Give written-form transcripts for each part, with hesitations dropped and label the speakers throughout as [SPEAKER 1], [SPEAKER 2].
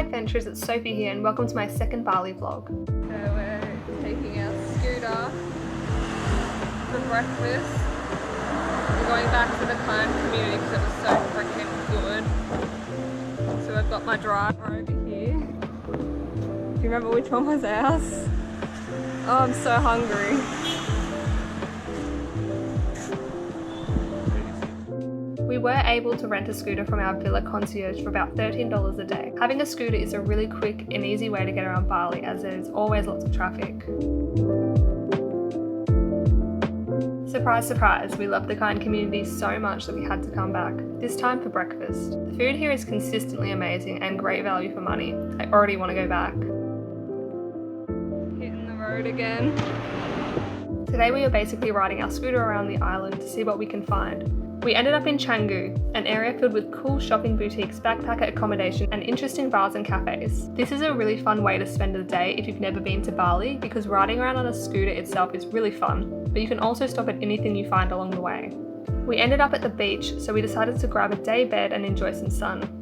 [SPEAKER 1] adventurers, it's Sophie here and welcome to my second Bali vlog. So we're taking our scooter for breakfast. We're going back to the KYND community because it was so freaking good. So I've got my driver over here. Do you remember which one was ours? Oh, I'm so hungry. We were able to rent a scooter from our villa concierge for about $13 a day. Having a scooter is a really quick and easy way to get around Bali as there's always lots of traffic. Surprise, surprise, we love the KYND community so much that we had to come back, this time for breakfast. The food here is consistently amazing and great value for money. I already want to go back. Hitting the road again. Today we are basically riding our scooter around the island to see what we can find. We ended up in Canggu, an area filled with cool shopping boutiques, backpacker accommodation and interesting bars and cafes. This is a really fun way to spend the day if you've never been to Bali because riding around on a scooter itself is really fun, but you can also stop at anything you find along the way. We ended up at the beach, so we decided to grab a day bed and enjoy some sun.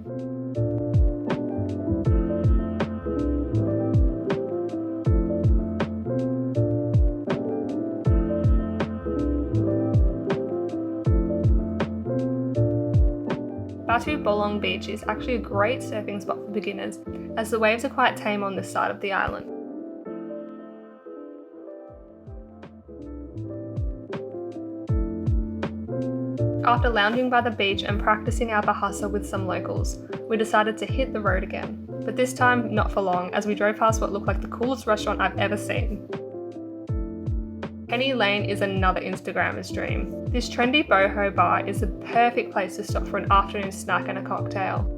[SPEAKER 1] Batu Bolong Beach is actually a great surfing spot for beginners as the waves are quite tame on this side of the island. After lounging by the beach and practicing our bahasa with some locals, we decided to hit the road again, but this time not for long as we drove past what looked like the coolest restaurant I've ever seen. Penny Lane is another Instagrammer's dream. This trendy boho bar is the perfect place to stop for an afternoon snack and a cocktail.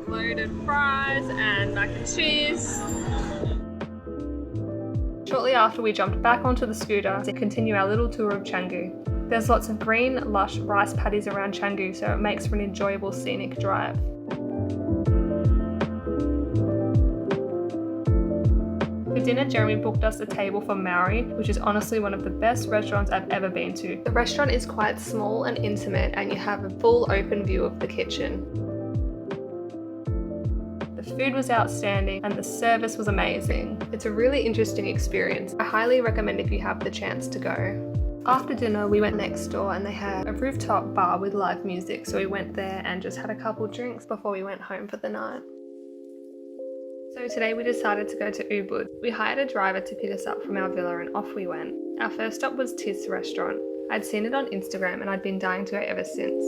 [SPEAKER 1] Loaded fries and mac and cheese. Shortly after we jumped back onto the scooter to continue our little tour of Canggu. There's lots of green, lush rice paddies around Canggu, so it makes for an enjoyable scenic drive. For dinner, Jeremy booked us a table for MAURI, which is honestly one of the best restaurants I've ever been to. The restaurant is quite small and intimate and you have a full open view of the kitchen. The food was outstanding and the service was amazing. It's a really interesting experience. I highly recommend if you have the chance to go. After dinner we went next door and they had a rooftop bar with live music, so we went there and just had a couple drinks before we went home for the night. So today we decided to go to Ubud. We hired a driver to pick us up from our villa and off we went. Our first stop was Tis restaurant. I'd seen it on Instagram and I'd been dying to go ever since.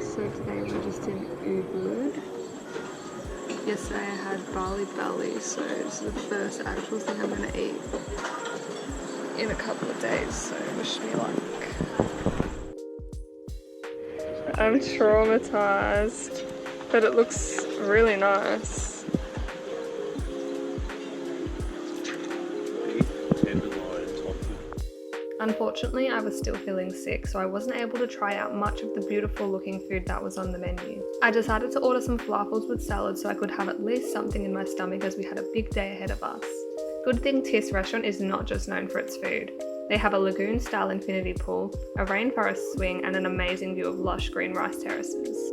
[SPEAKER 1] So today we're just in Ubud. Yesterday I had Bali belly, so this is the first actual thing I'm going to eat in a couple of days, so wish me luck. I'm traumatized, but it looks really nice. Unfortunately, I was still feeling sick, so I wasn't able to try out much of the beautiful looking food that was on the menu. I decided to order some falafels with salad so I could have at least something in my stomach as we had a big day ahead of us. Good thing Tis restaurant is not just known for its food. They have a lagoon-style infinity pool, a rainforest swing, and an amazing view of lush green rice terraces.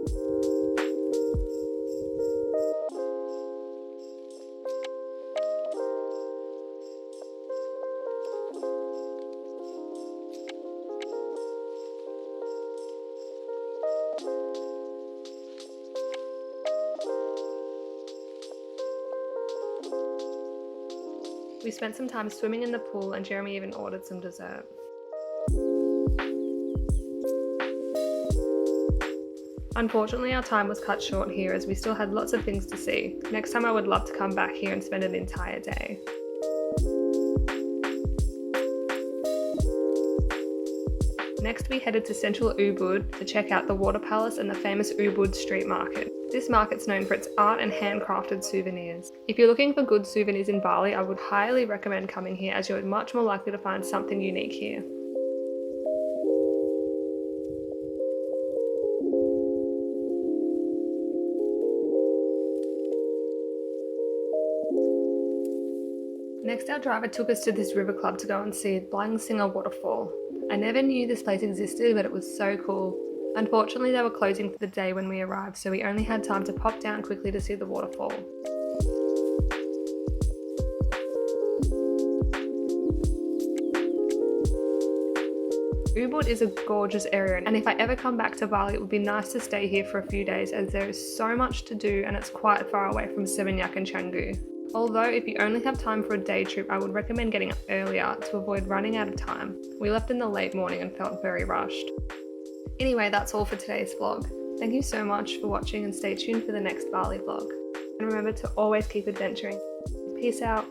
[SPEAKER 1] We spent some time swimming in the pool and Jeremy even ordered some dessert. Unfortunately, our time was cut short here as we still had lots of things to see. Next time I would love to come back here and spend an entire day. Next, we headed to central Ubud to check out the water palace and the famous Ubud street market. This market's known for its art and handcrafted souvenirs. If you're looking for good souvenirs in Bali, I would highly recommend coming here as you're much more likely to find something unique here. Next, our driver took us to this river club to go and see Blang Singer waterfall. I never knew this place existed, but it was so cool. Unfortunately, they were closing for the day when we arrived, so we only had time to pop down quickly to see the waterfall. Ubud is a gorgeous area, and if I ever come back to Bali, it would be nice to stay here for a few days as there is so much to do and it's quite far away from Seminyak and Canggu. Although if you only have time for a day trip, I would recommend getting up earlier to avoid running out of time. We left in the late morning and felt very rushed. Anyway, that's all for today's vlog. Thank you so much for watching and stay tuned for the next Bali vlog. And remember to always keep adventuring. Peace out.